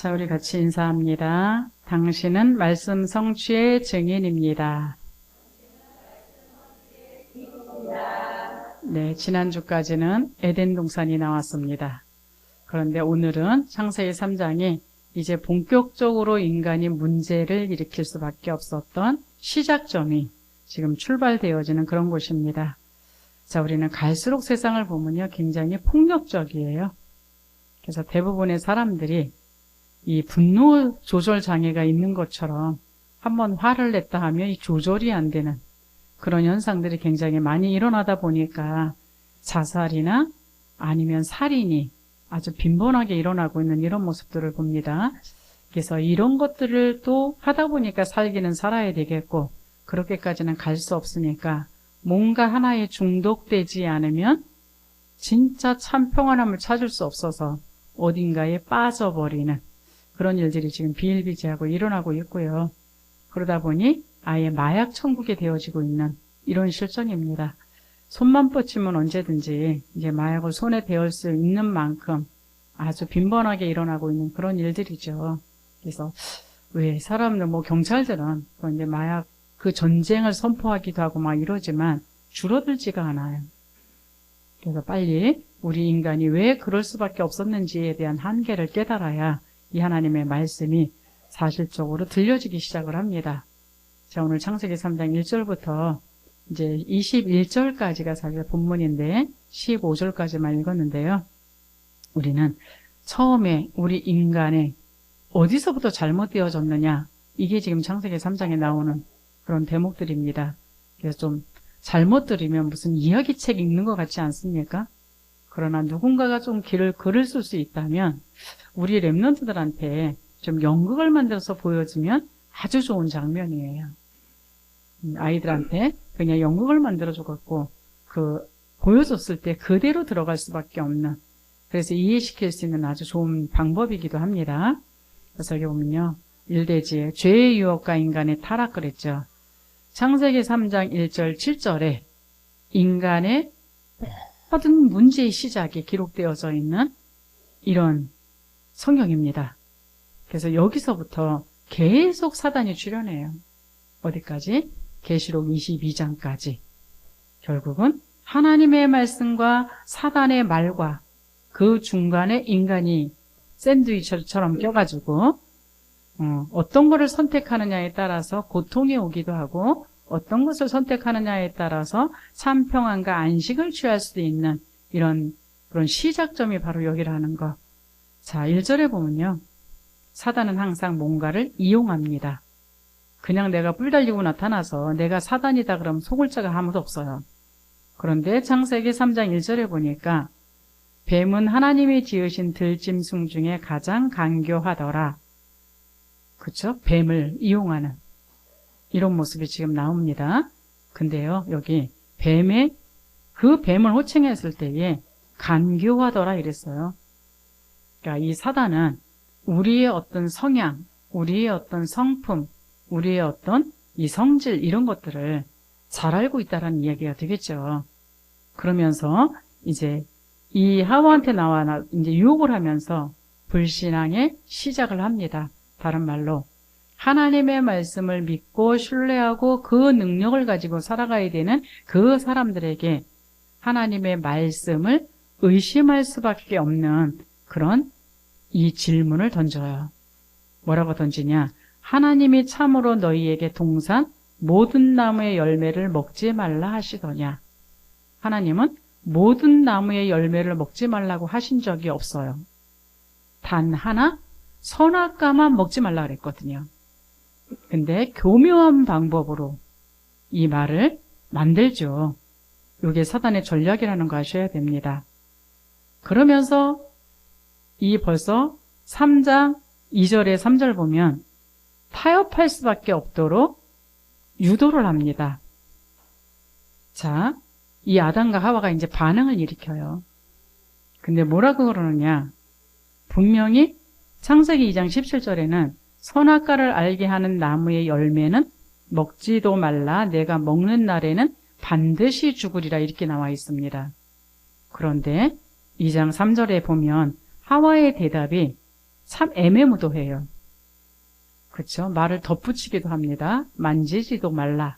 자, 우리 같이 인사합니다. 당신은 말씀 성취의 증인입니다. 네, 지난주까지는 에덴 동산이 나왔습니다. 그런데 오늘은 창세기 3장이 이제 본격적으로 인간이 문제를 일으킬 수밖에 없었던 시작점이 지금 출발되어지는 그런 곳입니다. 자, 우리는 갈수록 세상을 보면요, 굉장히 폭력적이에요. 그래서 대부분의 사람들이 이 분노 조절 장애가 있는 것처럼 한번 화를 냈다 하면 이 조절이 안 되는 그런 현상들이 굉장히 많이 일어나다 보니까 자살이나 아니면 살인이 아주 빈번하게 일어나고 있는 이런 모습들을 봅니다. 그래서 이런 것들을 또 하다 보니까 살기는 살아야 되겠고 그렇게까지는 갈 수 없으니까 뭔가 하나에 중독되지 않으면 진짜 참 평안함을 찾을 수 없어서 어딘가에 빠져버리는 그런 일들이 지금 비일비재하고 일어나고 있고요. 그러다 보니 아예 마약 천국이 되어지고 있는 이런 실정입니다. 손만 뻗치면 언제든지 이제 마약을 손에 대을 수 있는 만큼 아주 빈번하게 일어나고 있는 그런 일들이죠. 그래서 왜 사람들 뭐 경찰들은 이제 마약 그 전쟁을 선포하기도 하고 막 이러지만 줄어들지가 않아요. 그래서 빨리 우리 인간이 왜 그럴 수밖에 없었는지에 대한 한계를 깨달아야 이 하나님의 말씀이 사실적으로 들려지기 시작을 합니다. 자, 오늘 창세기 3장 1절부터 이제 21절까지가 사실 본문인데 15절까지만 읽었는데요. 우리는 처음에 우리 인간의 어디서부터 잘못되어졌느냐, 이게 지금 창세기 3장에 나오는 그런 대목들입니다. 그래서 좀 잘못 들으면 무슨 이야기책 읽는 것 같지 않습니까? 그러나 누군가가 좀 글을 쓸 수 있다면 우리 랩런트들한테 좀 연극을 만들어서 보여주면 아주 좋은 장면이에요. 아이들한테 그냥 연극을 만들어줘갖고 보여줬을 때 그대로 들어갈 수밖에 없는, 그래서 이해시킬 수 있는 아주 좋은 방법이기도 합니다. 그래서 여기 보면요, 일대지에 죄의 유혹과 인간의 타락 그랬죠. 창세기 3장 1절 7절에 인간의 모든 문제의 시작이 기록되어져 있는 이런 성경입니다. 그래서 여기서부터 계속 사단이 출현해요. 어디까지? 계시록 22장까지. 결국은 하나님의 말씀과 사단의 말과 그 중간에 인간이 샌드위치처럼 껴가지고 어떤 것을 선택하느냐에 따라서 고통이 오기도 하고 어떤 것을 선택하느냐에 따라서 참 평안과 안식을 취할 수도 있는 그런 시작점이 바로 여기라는 것. 자, 1절에 보면요, 사단은 항상 뭔가를 이용합니다. 그냥 내가 뿔 달리고 나타나서 내가 사단이다 그러면 속을 자가 아무도 없어요. 그런데 창세기 3장 1절에 보니까 뱀은 하나님이 지으신 들짐승 중에 가장 간교하더라. 그렇죠? 뱀을 이용하는 이런 모습이 지금 나옵니다. 근데요, 여기 그 뱀을 호칭했을 때에 간교하더라 이랬어요. 그러니까 이 사단은 우리의 어떤 성향, 우리의 어떤 성품, 우리의 어떤 이 성질 이런 것들을 잘 알고 있다라는 이야기가 되겠죠. 그러면서 이제 이 하와한테 이제 유혹을 하면서 불신앙의 시작을 합니다. 다른 말로 하나님의 말씀을 믿고 신뢰하고 그 능력을 가지고 살아가야 되는 그 사람들에게 하나님의 말씀을 의심할 수밖에 없는 그런 이 질문을 던져요. 뭐라고 던지냐? 하나님이 참으로 너희에게 동산 모든 나무의 열매를 먹지 말라 하시더냐? 하나님은 모든 나무의 열매를 먹지 말라고 하신 적이 없어요. 단 하나 선악과만 먹지 말라 그랬거든요. 근데 교묘한 방법으로 이 말을 만들죠. 이게 사단의 전략이라는 거 아셔야 됩니다. 그러면서 이 벌써 3장 2절에 3절 보면 타협할 수밖에 없도록 유도를 합니다. 자, 이 아담과 하와가 이제 반응을 일으켜요. 근데 뭐라고 그러느냐? 분명히 창세기 2장 17절에는 선악과를 알게 하는 나무의 열매는 먹지도 말라, 내가 먹는 날에는 반드시 죽으리라 이렇게 나와 있습니다. 그런데 2장 3절에 보면 하와의 대답이 참 애매모호해요. 그렇죠? 말을 덧붙이기도 합니다. 만지지도 말라.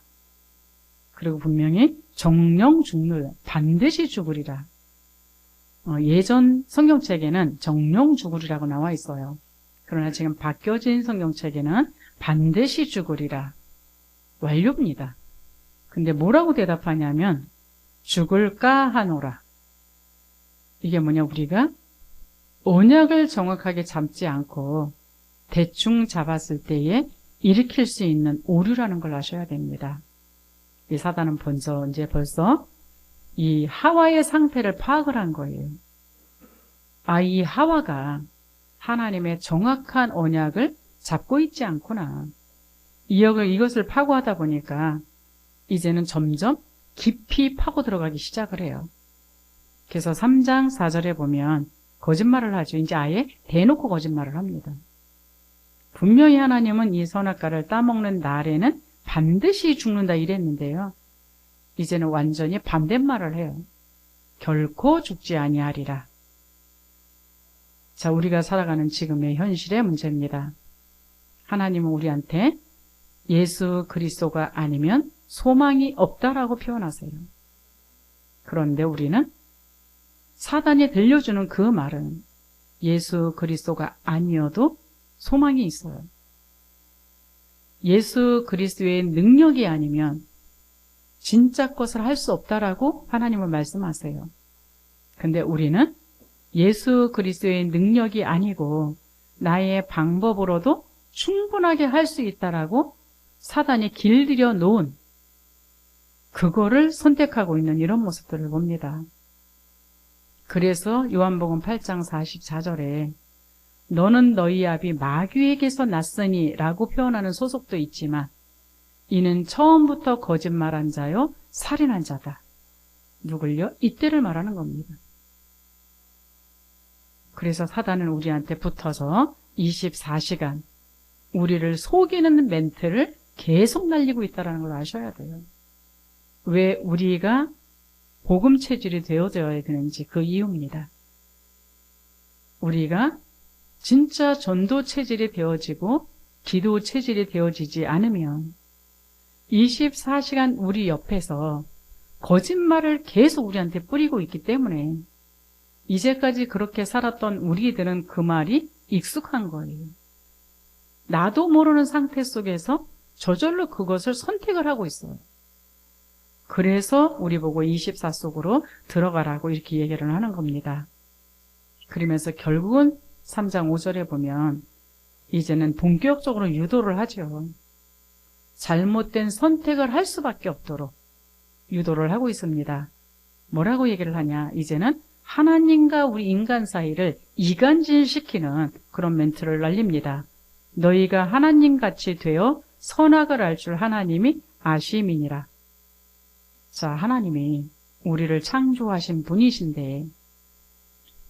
그리고 분명히 정령 죽는 반드시 죽으리라. 예전 성경책에는 정령 죽으리라고 나와 있어요. 그러나 지금 바뀌어진 성경책에는 반드시 죽으리라. 완료입니다. 근데 뭐라고 대답하냐면 죽을까 하노라. 이게 뭐냐, 우리가 언약을 정확하게 잡지 않고 대충 잡았을 때에 일으킬 수 있는 오류라는 걸 아셔야 됩니다. 이 사단은 벌써 이 하와의 상태를 파악을 한 거예요. 이 하와가 하나님의 정확한 언약을 잡고 있지 않구나. 이것을 파고하다 보니까 이제는 점점 깊이 파고 들어가기 시작을 해요. 그래서 3장 4절에 보면 거짓말을 하죠. 이제 아예 대놓고 거짓말을 합니다. 분명히 하나님은 이 선악과를 따먹는 날에는 반드시 죽는다 이랬는데요. 이제는 완전히 반대말을 해요. 결코 죽지 아니하리라. 자, 우리가 살아가는 지금의 현실의 문제입니다. 하나님은 우리한테 예수 그리스도가 아니면 소망이 없다라고 표현하세요. 그런데 우리는 사단이 들려주는 그 말은 예수 그리스도가 아니어도 소망이 있어요. 예수 그리스도의 능력이 아니면 진짜 것을 할 수 없다라고 하나님은 말씀하세요. 근데 우리는 예수 그리스도의 능력이 아니고 나의 방법으로도 충분하게 할 수 있다라고 사단이 길들여 놓은 그거를 선택하고 있는 이런 모습들을 봅니다. 그래서 요한복음 8장 44절에 너는 너희 아비 마귀에게서 났으니 라고 표현하는 소속도 있지만 이는 처음부터 거짓말한 자요 살인한 자다. 누굴요? 이때를 말하는 겁니다. 그래서 사단은 우리한테 붙어서 24시간 우리를 속이는 멘트를 계속 날리고 있다는 걸 아셔야 돼요. 왜 우리가 복음 체질이 되어져야 되는지 그 이유입니다. 우리가 진짜 전도 체질이 되어지고 기도 체질이 되어지지 않으면 24시간 우리 옆에서 거짓말을 계속 우리한테 뿌리고 있기 때문에 이제까지 그렇게 살았던 우리들은 그 말이 익숙한 거예요. 나도 모르는 상태 속에서 저절로 그것을 선택을 하고 있어요. 그래서 우리 보고 24 속으로 들어가라고 이렇게 얘기를 하는 겁니다. 그러면서 결국은 3장 5절에 보면 이제는 본격적으로 유도를 하죠. 잘못된 선택을 할 수밖에 없도록 유도를 하고 있습니다. 뭐라고 얘기를 하냐? 이제는 하나님과 우리 인간 사이를 이간질시키는 그런 멘트를 날립니다. 너희가 하나님같이 되어 선악을 알 줄 하나님이 아심이니라. 자, 하나님이 우리를 창조하신 분이신데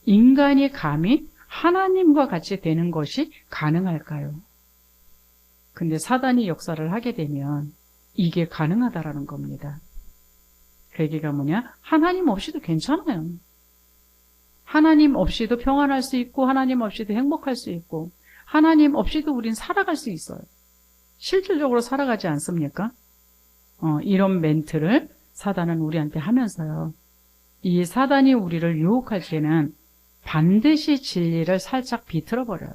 인간이 감히 하나님과 같이 되는 것이 가능할까요? 근데 사단이 역사를 하게 되면 이게 가능하다라는 겁니다. 그 얘기가 뭐냐? 하나님 없이도 괜찮아요. 하나님 없이도 평안할 수 있고 하나님 없이도 행복할 수 있고 하나님 없이도 우린 살아갈 수 있어요. 실질적으로 살아가지 않습니까? 이런 멘트를 사단은 우리한테 하면서요. 이 사단이 우리를 유혹할 때는 반드시 진리를 살짝 비틀어버려요.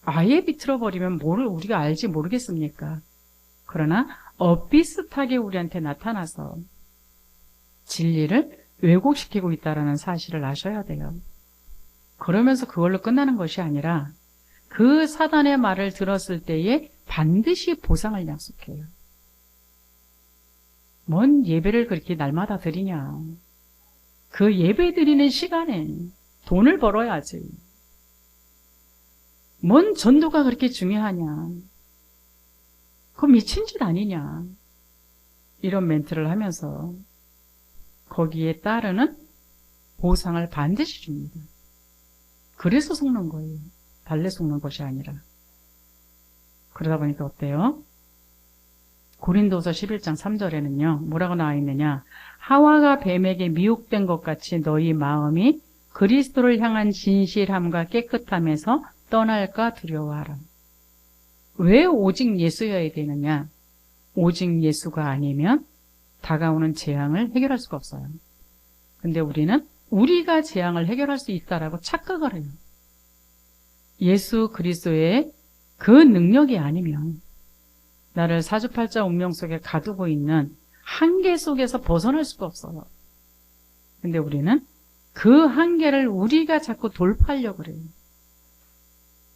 아예 비틀어버리면 뭐를 우리가 알지 모르겠습니까? 그러나 엇비슷하게 우리한테 나타나서 진리를 왜곡시키고 있다는 사실을 아셔야 돼요. 그러면서 그걸로 끝나는 것이 아니라 그 사단의 말을 들었을 때에 반드시 보상을 약속해요. 뭔 예배를 그렇게 날마다 드리냐. 그 예배 드리는 시간에 돈을 벌어야지. 뭔 전도가 그렇게 중요하냐. 그거 미친 짓 아니냐. 이런 멘트를 하면서 거기에 따르는 보상을 반드시 줍니다. 그래서 속는 거예요. 달래 속는 것이 아니라. 그러다 보니까 어때요? 고린도서 11장 3절에는요. 뭐라고 나와 있느냐. 하와가 뱀에게 미혹된 것 같이 너희 마음이 그리스도를 향한 진실함과 깨끗함에서 떠날까 두려워하라. 왜 오직 예수여야 되느냐? 오직 예수가 아니면 다가오는 재앙을 해결할 수가 없어요. 근데 우리는 우리가 재앙을 해결할 수 있다라고 착각을 해요. 예수 그리스도의 그 능력이 아니면 나를 사주팔자 운명 속에 가두고 있는 한계 속에서 벗어날 수가 없어요. 근데 우리는 그 한계를 우리가 자꾸 돌파하려고 그래요.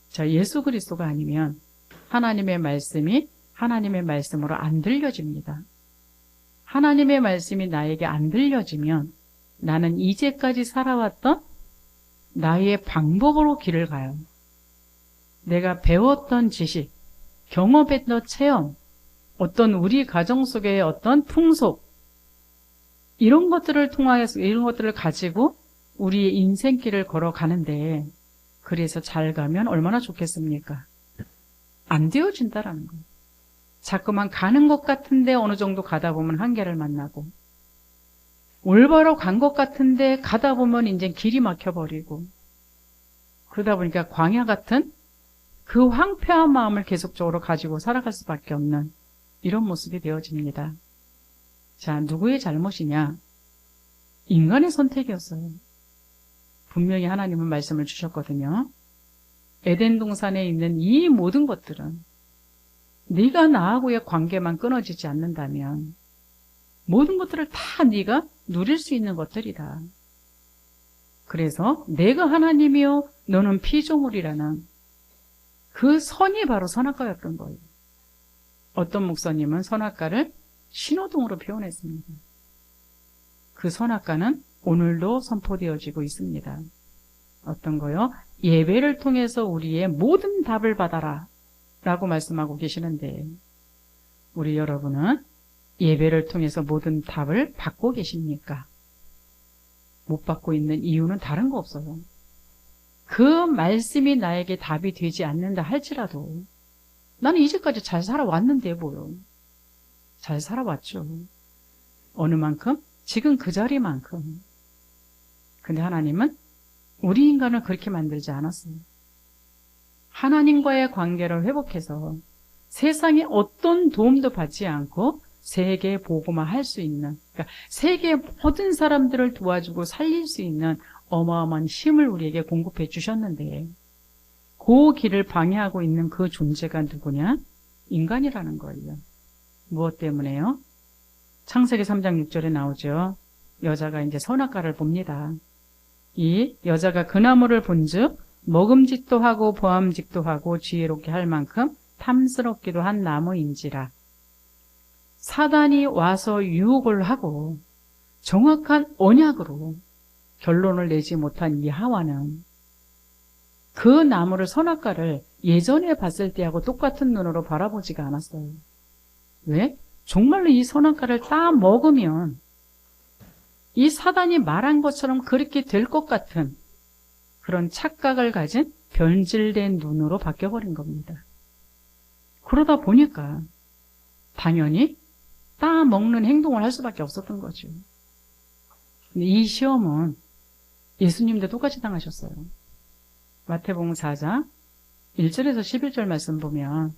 자, 예수 그리스도가 아니면 하나님의 말씀이 하나님의 말씀으로 안 들려집니다. 하나님의 말씀이 나에게 안 들려지면 나는 이제까지 살아왔던 나의 방법으로 길을 가요. 내가 배웠던 지식, 경험했던 체험, 어떤 우리 가정 속의 어떤 풍속, 이런 것들을 통해서, 이런 것들을 가지고 우리의 인생길을 걸어가는데, 그래서 잘 가면 얼마나 좋겠습니까? 안 되어진다라는 거예요. 자꾸만 가는 것 같은데 어느 정도 가다 보면 한계를 만나고, 올바로 간 것 같은데 가다 보면 이제 길이 막혀버리고, 그러다 보니까 광야 같은 그 황폐한 마음을 계속적으로 가지고 살아갈 수밖에 없는 이런 모습이 되어집니다. 자, 누구의 잘못이냐? 인간의 선택이었어요. 분명히 하나님은 말씀을 주셨거든요. 에덴 동산에 있는 이 모든 것들은 네가 나하고의 관계만 끊어지지 않는다면 모든 것들을 다 네가 누릴 수 있는 것들이다. 그래서 내가 하나님이요 너는 피조물이라는 그 선이 바로 선악과였던 거예요. 어떤 목사님은 선악과를 신호등으로 표현했습니다. 그 선악과는 오늘도 선포되어지고 있습니다. 어떤 거요? 예배를 통해서 우리의 모든 답을 받아라 라고 말씀하고 계시는데, 우리 여러분은 예배를 통해서 모든 답을 받고 계십니까? 못 받고 있는 이유는 다른 거 없어요. 그 말씀이 나에게 답이 되지 않는다 할지라도 나는 이제까지 잘 살아왔는데 뭐요? 잘 살아왔죠. 어느 만큼? 지금 그 자리만큼. 근데 하나님은 우리 인간을 그렇게 만들지 않았어요. 하나님과의 관계를 회복해서 세상에 어떤 도움도 받지 않고 세계 보고만 할 수 있는, 그러니까 세계 모든 사람들을 도와주고 살릴 수 있는 어마어마한 힘을 우리에게 공급해 주셨는데, 그 길을 방해하고 있는 그 존재가 누구냐? 인간이라는 거예요. 무엇 때문에요? 창세기 3장 6절에 나오죠. 여자가 이제 선악과를 봅니다. 이 여자가 그 나무를 본즉 먹음직도 하고 보암직도 하고 지혜롭게 할 만큼 탐스럽기도 한 나무인지라. 사단이 와서 유혹을 하고 정확한 언약으로 결론을 내지 못한 이 하와는 그 나무를, 선악과를 예전에 봤을 때하고 똑같은 눈으로 바라보지가 않았어요. 왜? 정말로 이 선악과를 따 먹으면 이 사단이 말한 것처럼 그렇게 될 것 같은 그런 착각을 가진 변질된 눈으로 바뀌어버린 겁니다. 그러다 보니까 당연히 따 먹는 행동을 할 수밖에 없었던 거죠. 근데 이 시험은 예수님도 똑같이 당하셨어요. 마태복음 4장 1절에서 11절 말씀 보면,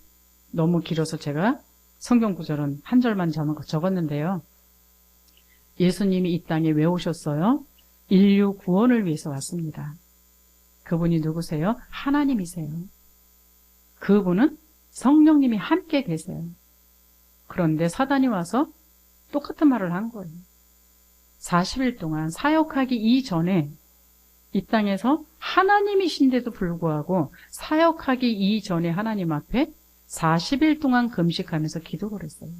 너무 길어서 제가 성경 구절은 한 절만 적었는데요. 예수님이 이 땅에 왜 오셨어요? 인류 구원을 위해서 왔습니다. 그분이 누구세요? 하나님이세요. 그분은 성령님이 함께 계세요. 그런데 사단이 와서 똑같은 말을 한 거예요. 40일 동안 사역하기 이전에 이 땅에서 하나님이신데도 불구하고 사역하기 이전에 하나님 앞에 40일 동안 금식하면서 기도를 했어요.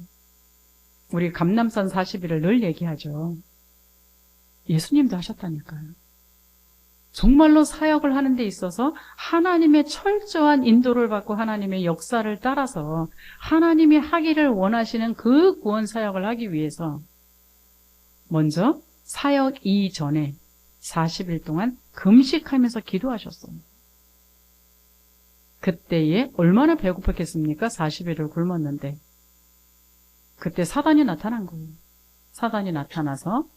우리 감람산 40일을 늘 얘기하죠. 예수님도 하셨다니까요. 정말로 사역을 하는 데 있어서 하나님의 철저한 인도를 받고 하나님의 역사를 따라서 하나님이 하기를 원하시는 그 구원 사역을 하기 위해서 먼저 사역 이전에 40일 동안 금식하면서 기도하셨어요. 그때에 얼마나 배고팠겠습니까? 40일을 굶었는데. 그때 사단이 나타난 거예요. 사단이 나타나서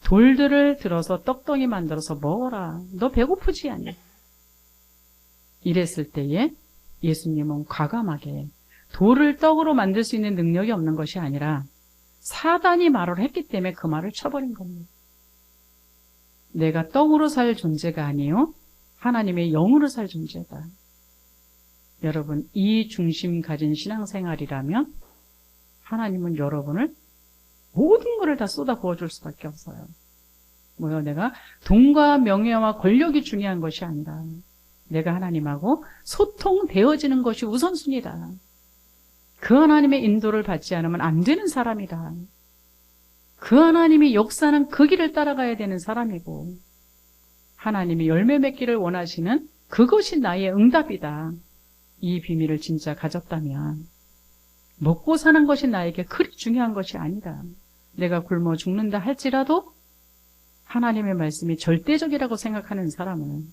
돌들을 들어서 떡덩이 만들어서 먹어라. 너 배고프지 않냐? 이랬을 때에 예수님은 과감하게 돌을 떡으로 만들 수 있는 능력이 없는 것이 아니라 사단이 말을 했기 때문에 그 말을 쳐버린 겁니다. 내가 떡으로 살 존재가 아니요 하나님의 영으로 살 존재다. 여러분, 이 중심 가진 신앙생활이라면 하나님은 여러분을 모든 것을 다 쏟아 부어줄 수밖에 없어요. 뭐요? 내가 돈과 명예와 권력이 중요한 것이 아니라 내가 하나님하고 소통되어지는 것이 우선순위다. 그 하나님의 인도를 받지 않으면 안 되는 사람이다. 그 하나님이 역사는 그 길을 따라가야 되는 사람이고 하나님이 열매 맺기를 원하시는 그것이 나의 응답이다. 이 비밀을 진짜 가졌다면 먹고 사는 것이 나에게 그리 중요한 것이 아니다. 내가 굶어 죽는다 할지라도 하나님의 말씀이 절대적이라고 생각하는 사람은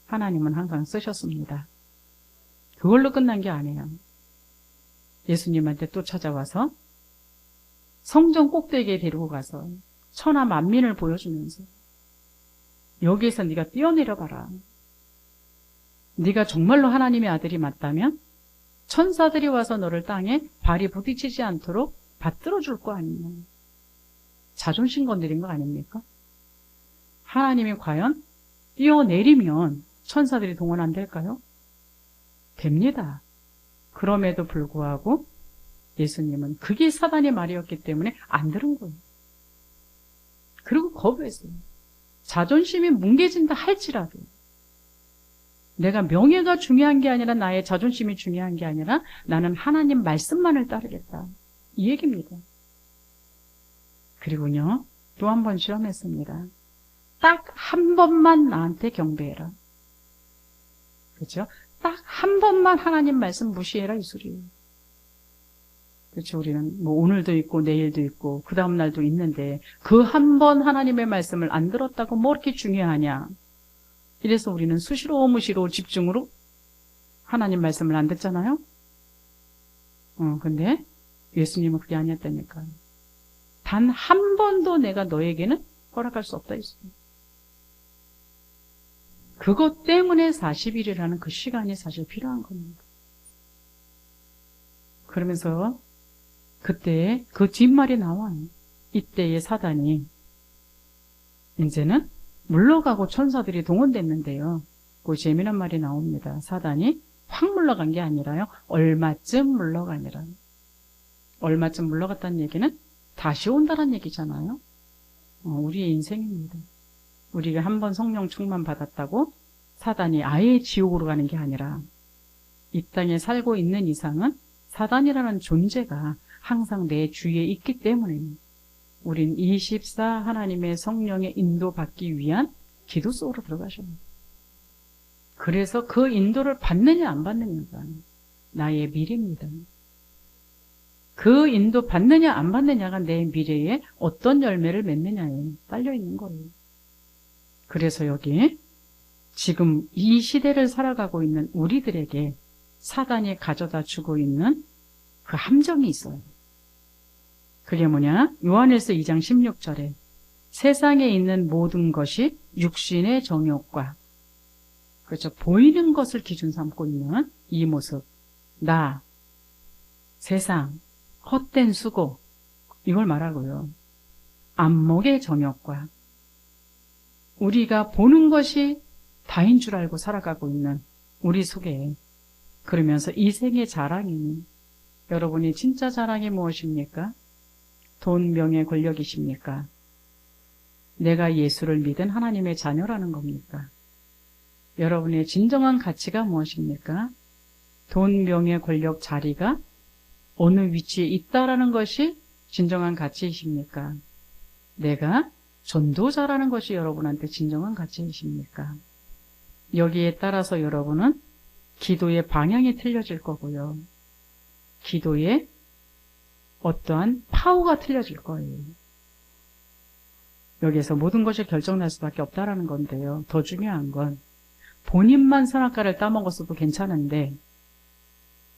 하나님은 항상 쓰셨습니다. 그걸로 끝난 게 아니에요. 예수님한테 또 찾아와서 성전 꼭대기에 데리고 가서 천하 만민을 보여주면서 여기에서 네가 뛰어내려봐라. 네가 정말로 하나님의 아들이 맞다면 천사들이 와서 너를 땅에 발이 부딪히지 않도록 받들어 줄 거 아니냐. 자존심 건드린 거 아닙니까? 하나님이 과연 뛰어내리면 천사들이 동원 안 될까요? 됩니다. 그럼에도 불구하고 예수님은 그게 사단의 말이었기 때문에 안 들은 거예요. 그리고 거부했어요. 자존심이 뭉개진다 할지라도 내가 명예가 중요한 게 아니라 나의 자존심이 중요한 게 아니라 나는 하나님 말씀만을 따르겠다. 이 얘기입니다. 그리고요, 또 한 번 실험했습니다. 딱 한 번만 나한테 경배해라. 그렇죠? 딱 한 번만 하나님 말씀 무시해라 이 소리예요. 그렇죠? 우리는 뭐 오늘도 있고 내일도 있고 그 다음 날도 있는데 그 한 번 하나님의 말씀을 안 들었다고 뭐 이렇게 중요하냐. 이래서 우리는 수시로 무시로 집중으로 하나님 말씀을 안 듣잖아요. 근데 예수님은 그게 아니었다니까. 단 한 번도 내가 너에게는 허락할 수 없다 했어요. 그것 때문에 40일이라는 그 시간이 사실 필요한 겁니다. 그러면서 그때 그 뒷말이 나와요. 이때의 사단이 이제는 물러가고 천사들이 동원됐는데요. 그 재미난 말이 나옵니다. 사단이 확 물러간 게 아니라요. 얼마쯤 물러가니라. 얼마쯤 물러갔다는 얘기는 다시 온다는 얘기잖아요. 우리의 인생입니다. 우리가 한번 성령 충만 받았다고 사단이 아예 지옥으로 가는 게 아니라 이 땅에 살고 있는 이상은 사단이라는 존재가 항상 내 주위에 있기 때문에 우린 24 하나님의 성령의 인도받기 위한 기도 속으로 들어가셔야 합니다. 그래서 그 인도를 받느냐 안 받느냐가 나의 미래입니다. 그 인도 받느냐 안 받느냐가 내 미래에 어떤 열매를 맺느냐에 딸려있는 거예요. 그래서 여기 지금 이 시대를 살아가고 있는 우리들에게 사단이 가져다 주고 있는 그 함정이 있어요. 그게 뭐냐? 요한일서 2장 16절에 세상에 있는 모든 것이 육신의 정욕과 그렇죠. 보이는 것을 기준 삼고 있는 이 모습, 나, 세상, 헛된 수고 이걸 말하고요. 안목의 정욕과 우리가 보는 것이 다인 줄 알고 살아가고 있는 우리 속에 그러면서 이 생의 자랑이 여러분이 진짜 자랑이 무엇입니까? 돈, 명예, 권력이십니까? 내가 예수를 믿은 하나님의 자녀라는 겁니까? 여러분의 진정한 가치가 무엇입니까? 돈, 명예, 권력, 자리가 어느 위치에 있다라는 것이 진정한 가치이십니까? 내가 전도자라는 것이 여러분한테 진정한 가치이십니까? 여기에 따라서 여러분은 기도의 방향이 틀려질 거고요. 기도의 어떠한 파워가 틀려질 거예요. 여기에서 모든 것이 결정날 수밖에 없다라는 건데요. 더 중요한 건 본인만 선악과를 따먹었어도 괜찮은데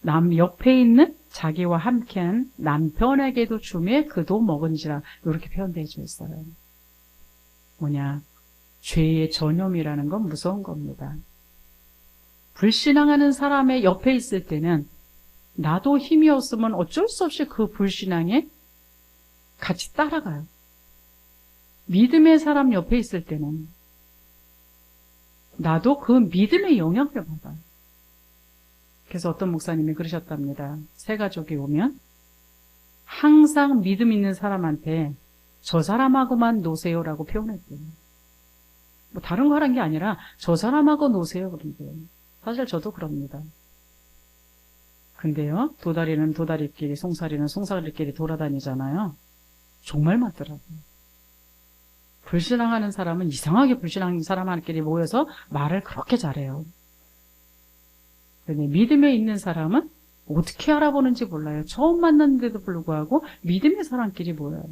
남 옆에 있는 자기와 함께한 남편에게도 주매 그도 먹은지라 이렇게 표현되어 있어요. 뭐냐? 죄의 전염이라는 건 무서운 겁니다. 불신앙하는 사람의 옆에 있을 때는 나도 힘이 없으면 어쩔 수 없이 그 불신앙에 같이 따라가요. 믿음의 사람 옆에 있을 때는 나도 그 믿음의 영향을 받아요. 그래서 어떤 목사님이 그러셨답니다. 새 가족이 오면 항상 믿음 있는 사람한테 저 사람하고만 노세요라고 표현했대요. 뭐 다른 거 하는 게 아니라 저 사람하고 노세요 그런데요. 사실 저도 그럽니다. 근데요, 도다리는 도다리끼리, 송사리는 송사리끼리 돌아다니잖아요. 정말 맞더라고요. 불신앙하는 사람은 이상하게 불신앙하는 사람끼리 모여서 말을 그렇게 잘해요. 근데 믿음에 있는 사람은 어떻게 알아보는지 몰라요. 처음 만났는데도 불구하고 믿음의 사람끼리 모여요.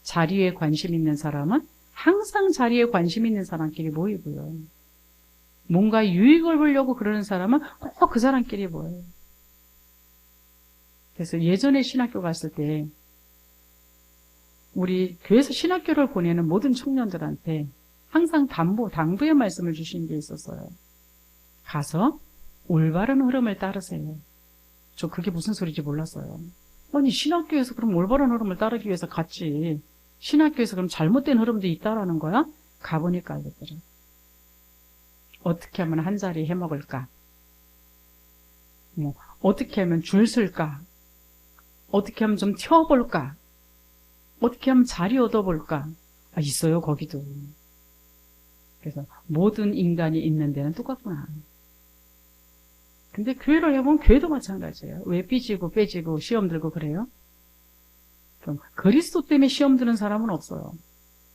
자리에 관심 있는 사람은 항상 자리에 관심 있는 사람끼리 모이고요. 뭔가 유익을 보려고 그러는 사람은 꼭 그 사람끼리 모여요. 그래서 예전에 신학교 갔을 때 우리 교회에서 신학교를 보내는 모든 청년들한테 항상 당부의 말씀을 주신 게 있었어요. 가서 올바른 흐름을 따르세요. 저 그게 무슨 소리인지 몰랐어요. 아니 신학교에서 그럼 올바른 흐름을 따르기 위해서 갔지. 신학교에서 그럼 잘못된 흐름도 있다라는 거야? 가보니까 알겠더라. 어떻게 하면 한 자리 해먹을까? 뭐 어떻게 하면 줄 설까? 어떻게 하면 좀 튀어볼까? 어떻게 하면 자리 얻어볼까? 아, 있어요, 거기도. 그래서 모든 인간이 있는 데는 똑같구나. 근데 교회를 해보면 교회도 마찬가지예요. 왜 삐지고 빼지고 시험 들고 그래요? 그럼 그리스도 때문에 시험 드는 사람은 없어요.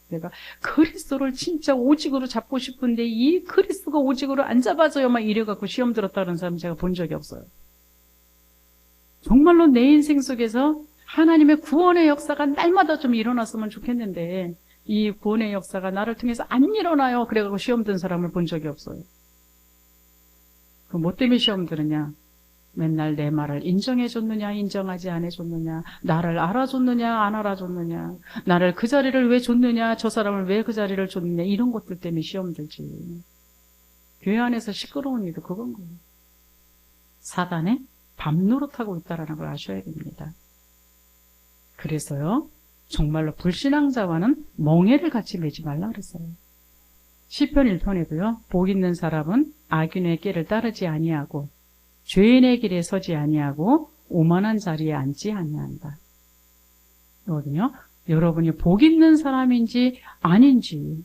내가 그리스도를 진짜 오직으로 잡고 싶은데 이 그리스도가 오직으로 안 잡아져요 막 이래갖고 시험 들었다는 사람 제가 본 적이 없어요. 정말로 내 인생 속에서 하나님의 구원의 역사가 날마다 좀 일어났으면 좋겠는데 이 구원의 역사가 나를 통해서 안 일어나요. 그래갖고 시험 든 사람을 본 적이 없어요. 그 뭐 때문에 시험 들으냐? 맨날 내 말을 인정해줬느냐 인정하지 않아줬느냐, 나를 알아줬느냐 안 알아줬느냐, 나를 그 자리를 왜 줬느냐, 저 사람을 왜 그 자리를 줬느냐, 이런 것들 때문에 시험 들지. 교회 안에서 시끄러운 일도 그건 거예요. 사단의 밤노릇하고 있다는 걸 아셔야 됩니다. 그래서요, 정말로 불신앙자와는 멍에를 같이 매지 말라 그랬어요. 시편 1편에도요, 복 있는 사람은 악인의 길을 따르지 아니하고 죄인의 길에 서지 아니하고 오만한 자리에 앉지 아니한다. 그거든요. 여러분이 복 있는 사람인지 아닌지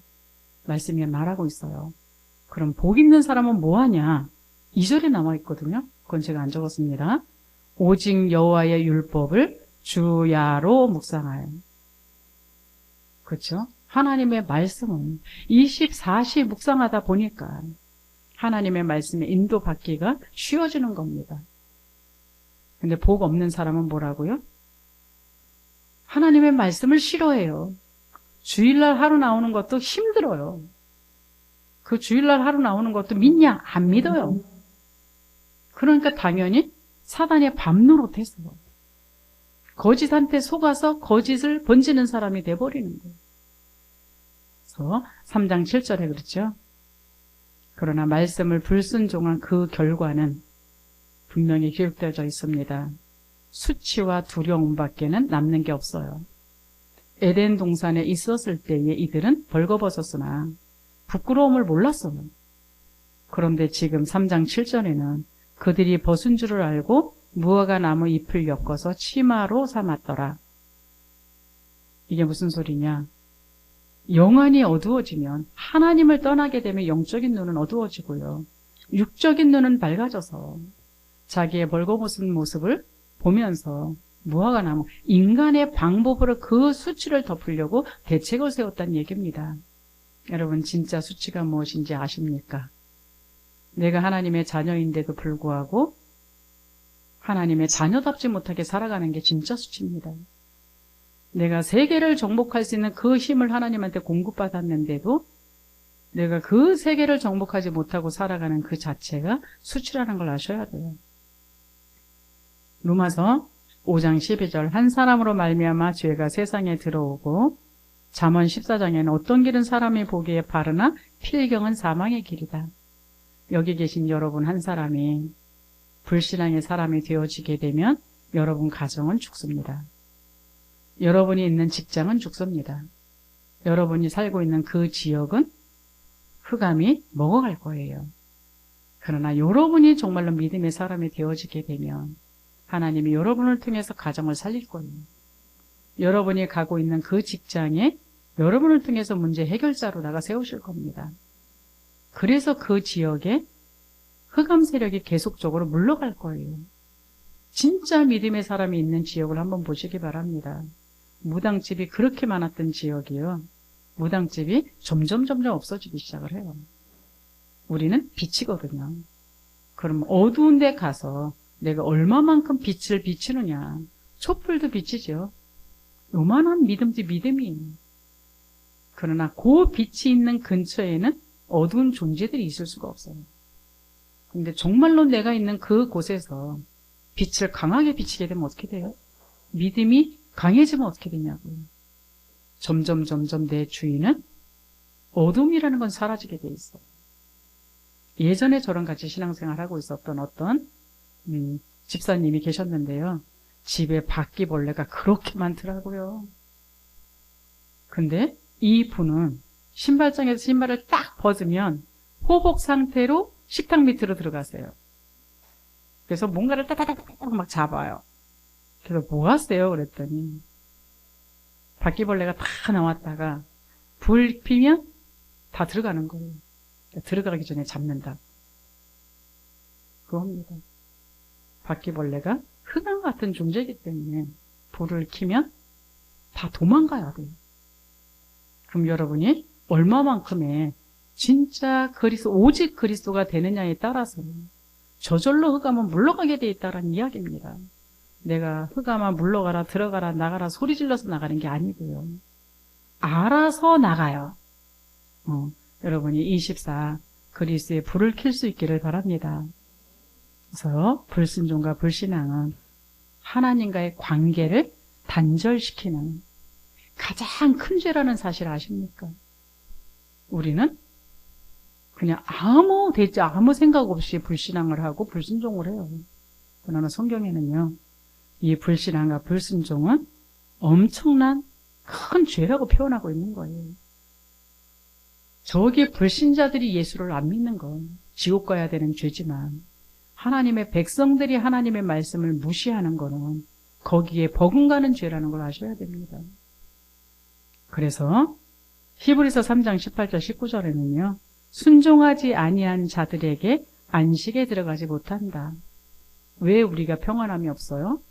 말씀이 말하고 있어요. 그럼 복 있는 사람은 뭐 하냐? 2절에 나와 있거든요. 그건 제가 안 적었습니다. 오직 여호와의 율법을 주야로 묵상하여. 그렇죠? 하나님의 말씀은 24시 묵상하다 보니까 하나님의 말씀에 인도받기가 쉬워지는 겁니다. 근데 복 없는 사람은 뭐라고요? 하나님의 말씀을 싫어해요. 주일날 하루 나오는 것도 힘들어요. 그 주일날 하루 나오는 것도 믿냐? 안 믿어요. 그러니까 당연히 사단의 밤노릇했어요. 거짓한테 속아서 거짓을 번지는 사람이 돼버리는 거예요. 그래서 3장 7절에 그렇죠. 그러나 말씀을 불순종한 그 결과는 분명히 기록되어져 있습니다. 수치와 두려움밖에는 남는 게 없어요. 에덴 동산에 있었을 때에 이들은 벌거벗었으나 부끄러움을 몰랐어요. 그런데 지금 3장 7절에는 그들이 벗은 줄을 알고 무화과 나무 잎을 엮어서 치마로 삼았더라. 이게 무슨 소리냐? 영안이 어두워지면, 하나님을 떠나게 되면 영적인 눈은 어두워지고요, 육적인 눈은 밝아져서 자기의 벌거벗은 모습을 보면서 무화과 나무, 인간의 방법으로 그 수치를 덮으려고 대책을 세웠다는 얘기입니다. 여러분, 진짜 수치가 무엇인지 아십니까? 내가 하나님의 자녀인데도 불구하고 하나님의 자녀답지 못하게 살아가는 게 진짜 수치입니다. 내가 세계를 정복할 수 있는 그 힘을 하나님한테 공급받았는데도 내가 그 세계를 정복하지 못하고 살아가는 그 자체가 수치라는 걸 아셔야 돼요. 로마서 5장 12절, 한 사람으로 말미암아 죄가 세상에 들어오고, 잠언 14장에는 어떤 길은 사람이 보기에 바르나 필경은 사망의 길이다. 여기 계신 여러분 한 사람이 불신앙의 사람이 되어지게 되면 여러분 가정은 죽습니다. 여러분이 있는 직장은 죽습니다. 여러분이 살고 있는 그 지역은 흑암이 먹어갈 거예요. 그러나 여러분이 정말로 믿음의 사람이 되어지게 되면 하나님이 여러분을 통해서 가정을 살릴 거예요. 여러분이 가고 있는 그 직장에 여러분을 통해서 문제 해결자로 나가 세우실 겁니다. 그래서 그 지역에 흑암 세력이 계속적으로 물러갈 거예요. 진짜 믿음의 사람이 있는 지역을 한번 보시기 바랍니다. 무당집이 그렇게 많았던 지역이요. 무당집이 점점 없어지기 시작을 해요. 우리는 빛이거든요. 그럼 어두운 데 가서 내가 얼마만큼 빛을 비추느냐. 촛불도 빛이죠. 요만한 믿음도 믿음이에요. 그러나 그 빛이 있는 근처에는 어두운 존재들이 있을 수가 없어요. 근데 정말로 내가 있는 그 곳에서 빛을 강하게 비치게 되면 어떻게 돼요? 믿음이 강해지면 어떻게 되냐고요. 점점 내 주위는 어둠이라는 건 사라지게 돼 있어. 예전에 저랑 같이 신앙생활하고 있었던 어떤 집사님이 계셨는데요. 집에 바퀴벌레가 그렇게 많더라고요. 근데 이 분은 신발장에서 신발을 딱 벗으면 호복 상태로 식탁 밑으로 들어가세요. 그래서 뭔가를 따다다닥 막 잡아요. 그래서 뭐 하세요? 그랬더니 바퀴벌레가 다 나왔다가 불 피면 다 들어가는 거예요. 들어가기 전에 잡는다. 그겁니다. 바퀴벌레가 흑암 같은 존재이기 때문에 불을 켜면 다 도망가야 돼요. 그럼 여러분이 얼마만큼의 진짜 오직 그리스도가 되느냐에 따라서 저절로 흑암은 물러가게 돼 있다는 이야기입니다. 내가 흑암아 물러가라 들어가라 나가라 소리 질러서 나가는 게 아니고요. 알아서 나가요. 여러분이 24 그리스도의 불을 켤 수 있기를 바랍니다. 그래서 불순종과 불신앙은 하나님과의 관계를 단절시키는 가장 큰 죄라는 사실 아십니까? 우리는 그냥 아무 생각 없이 불신앙을 하고 불순종을 해요. 그러나 성경에는요, 이 불신앙과 불순종은 엄청난 큰 죄라고 표현하고 있는 거예요. 저기 불신자들이 예수를 안 믿는 건 지옥 가야 되는 죄지만 하나님의 백성들이 하나님의 말씀을 무시하는 거는 거기에 버금가는 죄라는 걸 아셔야 됩니다. 그래서 히브리서 3장 18절 19절에는요. 순종하지 아니한 자들에게 안식에 들어가지 못한다. 왜 우리가 평안함이 없어요?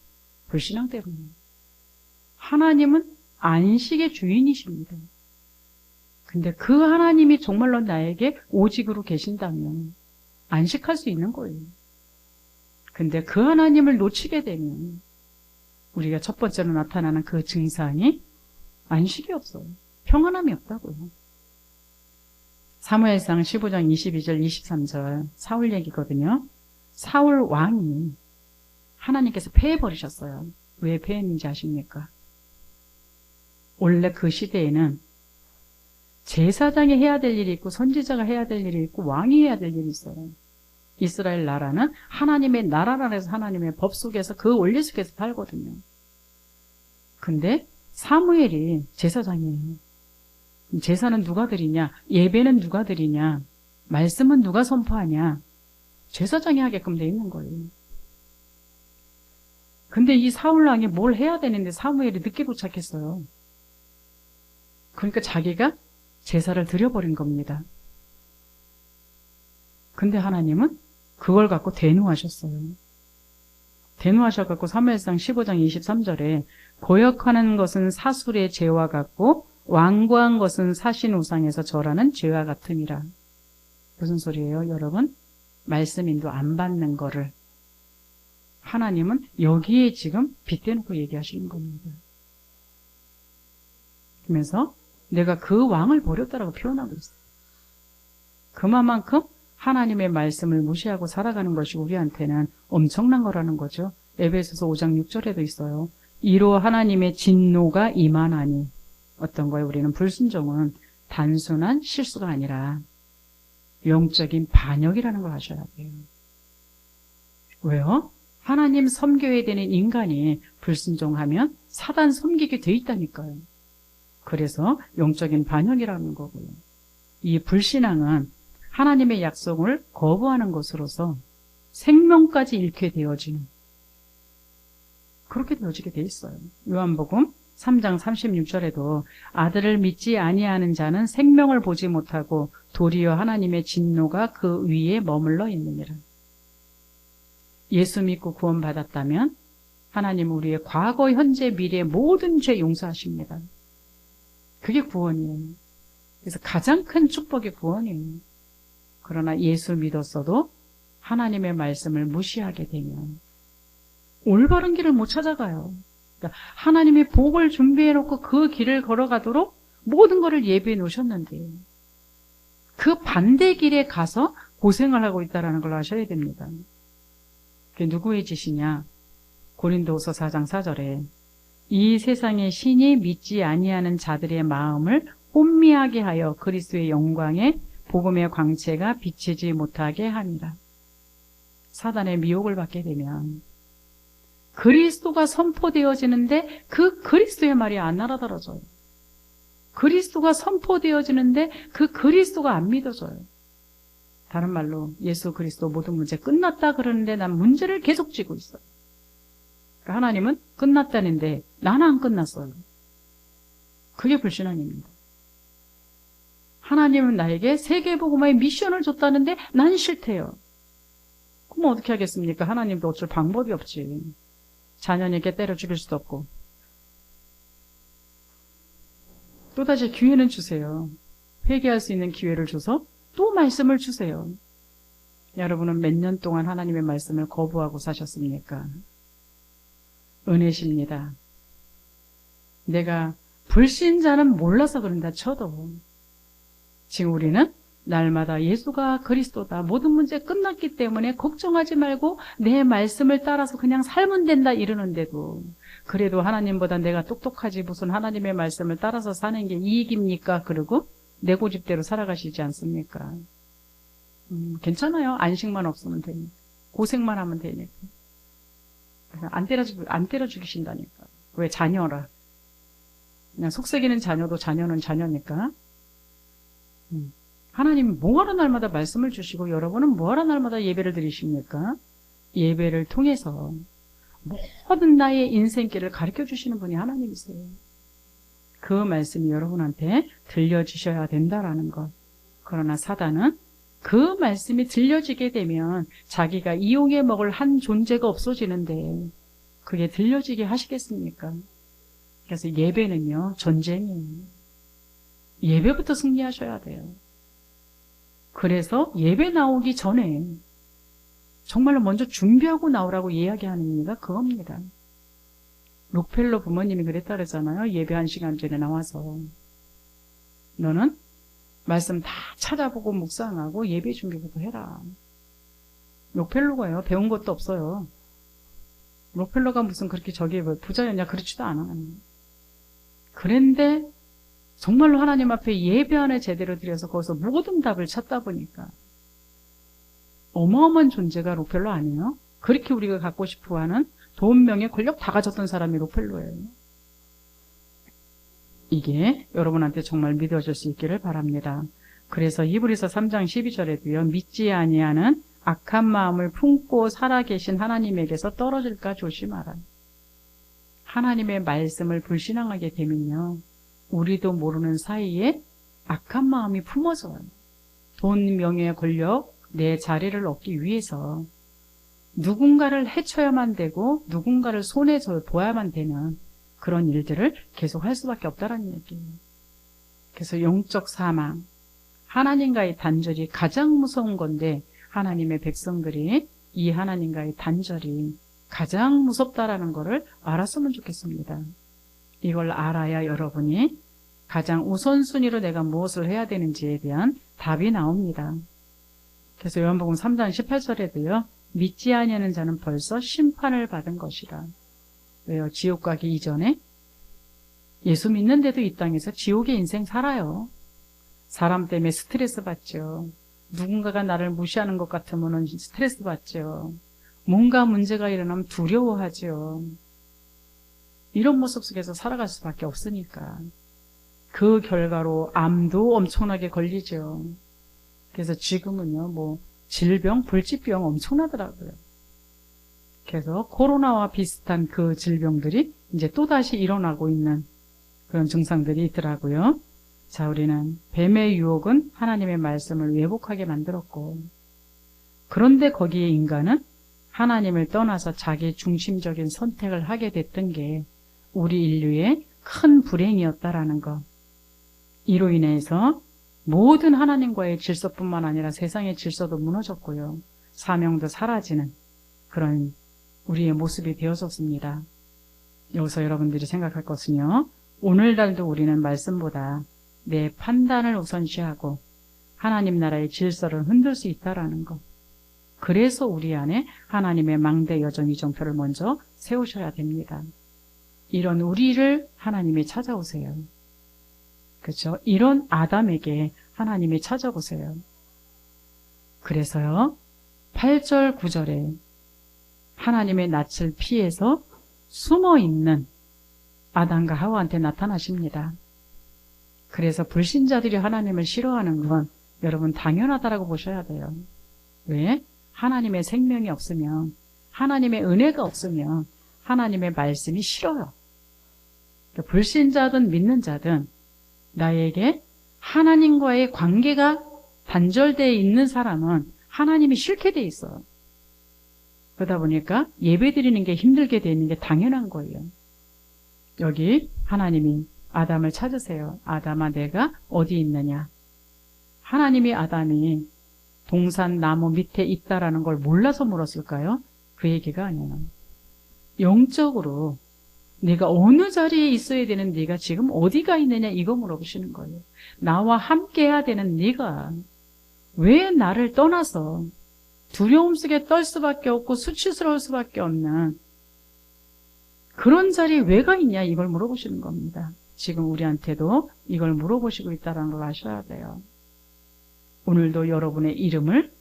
불신앙 때문에. 하나님은 안식의 주인이십니다. 근데 그 하나님이 정말로 나에게 오직으로 계신다면 안식할 수 있는 거예요. 근데 그 하나님을 놓치게 되면 우리가 첫 번째로 나타나는 그 증상이 안식이 없어요. 평안함이 없다고요. 사무엘상 15장 22절 23절 사울 얘기거든요. 사울 왕이 하나님께서 패해버리셨어요. 왜 패했는지 아십니까? 원래 그 시대에는 제사장이 해야 될 일이 있고 선지자가 해야 될 일이 있고 왕이 해야 될 일이 있어요. 이스라엘 나라는 하나님의 나라라 해서 하나님의 법 속에서 그 원리 속에서 살거든요. 근데 사무엘이 제사장이에요. 제사는 누가 드리냐? 예배는 누가 드리냐? 말씀은 누가 선포하냐? 제사장이 하게끔 돼 있는 거예요. 근데 이 사울왕이 뭘 해야 되는데 사무엘이 늦게 도착했어요. 그러니까 자기가 제사를 드려버린 겁니다. 근데 하나님은 그걸 갖고 대노하셨어요. 대노하셔갖고 사무엘상 15장 23절에 거역하는 것은 사술의 죄와 같고 완고한 것은 사신 우상에서 절하는 죄와 같음이라. 무슨 소리예요, 여러분? 말씀 인도 안 받는 거를 하나님은 여기에 지금 빗대놓고 얘기하시는 겁니다. 그러면서 내가 그 왕을 버렸다라고 표현하고 있어요. 그만큼 하나님의 말씀을 무시하고 살아가는 것이 우리한테는 엄청난 거라는 거죠. 에베소서 5장 6절에도 있어요. 이로 하나님의 진노가 임하나니. 어떤 거예요? 우리는 불순종은 단순한 실수가 아니라 영적인 반역이라는 걸 아셔야 돼요. 왜요? 하나님 섬겨야 되는 인간이 불순종하면 사단 섬기게 돼 있다니까요. 그래서 영적인 반역이라는 거고요. 이 불신앙은 하나님의 약속을 거부하는 것으로서 생명까지 잃게 되어지는, 그렇게 되어지게 돼 있어요. 요한복음 3장 36절에도 아들을 믿지 아니하는 자는 생명을 보지 못하고 도리어 하나님의 진노가 그 위에 머물러 있느니라. 예수 믿고 구원받았다면 하나님 우리의 과거, 현재, 미래 모든 죄 용서하십니다. 그게 구원이에요. 그래서 가장 큰 축복이 구원이에요. 그러나 예수 믿었어도 하나님의 말씀을 무시하게 되면 올바른 길을 못 찾아가요. 그러니까 하나님이 복을 준비해 놓고 그 길을 걸어가도록 모든 것을 예비해 놓으셨는데 그 반대 길에 가서 고생을 하고 있다는 걸 아셔야 됩니다. 그게 누구의 짓이냐? 고린도후서 4장 4절에 이 세상의 신이 믿지 아니하는 자들의 마음을 혼미하게 하여 그리스도의 영광에 복음의 광채가 비치지 못하게 함이라. 사단의 미혹을 받게 되면 그리스도가 선포되어지는데 그 그리스도의 말이 안 알아들어져요. 그리스도가 선포되어지는데 그 그리스도가 안 믿어져요. 다른 말로 예수 그리스도 모든 문제 끝났다 그러는데 난 문제를 계속 쥐고 있어요. 그러니까 하나님은 끝났다는데 나는 안 끝났어요. 그게 불신앙입니다. 하나님은 나에게 세계복음화의 미션을 줬다는데 난 싫대요. 그럼 어떻게 하겠습니까? 하나님도 어쩔 방법이 없지. 자녀에게 때려 죽일 수도 없고. 또다시 기회는 주세요. 회개할 수 있는 기회를 줘서 또 말씀을 주세요. 여러분은 몇 년 동안 하나님의 말씀을 거부하고 사셨습니까? 은혜십니다. 내가 불신자는 몰라서 그런다 쳐도 지금 우리는 날마다 예수가 그리스도다. 모든 문제 끝났기 때문에 걱정하지 말고 내 말씀을 따라서 그냥 살면 된다 이러는데도 그래도 하나님보다 내가 똑똑하지 무슨 하나님의 말씀을 따라서 사는 게 이익입니까? 그러고 내 고집대로 살아가시지 않습니까? 괜찮아요. 안식만 없으면 되니까. 고생만 하면 되니까. 안 때려 죽이신다니까. 왜? 자녀라. 그냥 속썩이는 자녀도 자녀는 자녀니까. 하나님이 뭐하러 날마다 말씀을 주시고 여러분은 뭐하러 날마다 예배를 드리십니까? 예배를 통해서 모든 나의 인생길을 가르쳐 주시는 분이 하나님이세요. 그 말씀이 여러분한테 들려주셔야 된다라는 것. 그러나 사단은 그 말씀이 들려지게 되면 자기가 이용해 먹을 한 존재가 없어지는데 그게 들려지게 하시겠습니까? 그래서 예배는요, 전쟁이에요. 예배부터 승리하셔야 돼요. 그래서 예배 나오기 전에 정말로 먼저 준비하고 나오라고 이야기하는 이유가 그겁니다. 록펠러 부모님이 그랬다 그러잖아요. 예배 1시간 전에 나와서. 너는 말씀 다 찾아보고 묵상하고 예배 준비부터 해라. 록펠러가요. 배운 것도 없어요. 록펠러가 무슨 그렇게 저기 부자였냐 그렇지도 않아. 그런데 정말로 하나님 앞에 예배 안에 제대로 드려서 거기서 모든 답을 찾다 보니까 어마어마한 존재가 록펠러 아니에요? 그렇게 우리가 갖고 싶어하는 돈, 명예, 권력 다 가졌던 사람이 록펠러예요. 이게 여러분한테 정말 믿어질 수 있기를 바랍니다. 그래서 히브리서 3장 12절에도요. 믿지 아니하는 악한 마음을 품고 살아계신 하나님에게서 떨어질까 조심하라. 하나님의 말씀을 불신앙하게 되면요. 우리도 모르는 사이에 악한 마음이 품어져요. 돈, 명예, 권력, 내 자리를 얻기 위해서 누군가를 해쳐야만 되고 누군가를 손에 보야만 되는 그런 일들을 계속 할 수밖에 없다는 얘기예요. 그래서 영적 사망, 하나님과의 단절이 가장 무서운 건데 하나님의 백성들이 이 하나님과의 단절이 가장 무섭다라는 것을 알았으면 좋겠습니다. 이걸 알아야 여러분이 가장 우선순위로 내가 무엇을 해야 되는지에 대한 답이 나옵니다. 그래서 요한복음 3장 18절에도요. 믿지 아니하는 자는 벌써 심판을 받은 것이라. 왜요? 지옥 가기 이전에 예수 믿는데도 이 땅에서 지옥의 인생 살아요. 사람 때문에 스트레스 받죠. 누군가가 나를 무시하는 것 같으면 스트레스 받죠. 뭔가 문제가 일어나면 두려워하죠. 이런 모습 속에서 살아갈 수밖에 없으니까. 그 결과로 암도 엄청나게 걸리죠. 그래서 지금은요, 뭐 질병, 불치병 엄청나더라고요. 그래서 코로나와 비슷한 그 질병들이 이제 또다시 일어나고 있는 그런 증상들이 있더라고요. 자, 우리는 뱀의 유혹은 하나님의 말씀을 왜곡하게 만들었고, 그런데 거기에 인간은 하나님을 떠나서 자기 중심적인 선택을 하게 됐던 게 우리 인류의 큰 불행이었다라는 것. 이로 인해서 모든 하나님과의 질서뿐만 아니라 세상의 질서도 무너졌고요. 사명도 사라지는 그런 우리의 모습이 되어졌습니다. 여기서 여러분들이 생각할 것은요. 오늘날도 우리는 말씀보다 내 판단을 우선시하고 하나님 나라의 질서를 흔들 수 있다라는 것. 그래서 우리 안에 하나님의 망대 여정 이정표를 먼저 세우셔야 됩니다. 이런 우리를 하나님이 찾아오세요. 그렇죠? 이런 아담에게 하나님이 찾아오세요. 그래서요. 8절 9절에 하나님의 낯을 피해서 숨어있는 아담과 하와한테 나타나십니다. 그래서 불신자들이 하나님을 싫어하는 건 여러분 당연하다라고 보셔야 돼요. 왜? 하나님의 생명이 없으면, 하나님의 은혜가 없으면 하나님의 말씀이 싫어요. 그러니까 불신자든 믿는 자든 나에게 하나님과의 관계가 단절되어 있는 사람은 하나님이 싫게 돼 있어요. 그러다 보니까 예배드리는 게 힘들게 돼 있는 게 당연한 거예요. 여기 하나님이 아담을 찾으세요. 아담아, 내가 어디 있느냐? 하나님이 아담이 동산 나무 밑에 있다라는 걸 몰라서 물었을까요? 그 얘기가 아니에요. 영적으로 네가 어느 자리에 있어야 되는 네가 지금 어디가 있느냐 이거 물어보시는 거예요. 나와 함께해야 되는 네가 왜 나를 떠나서 두려움 속에 떨 수밖에 없고 수치스러울 수밖에 없는 그런 자리에 왜 가 있냐 이걸 물어보시는 겁니다. 지금 우리한테도 이걸 물어보시고 있다는 걸 아셔야 돼요. 오늘도 여러분의 이름을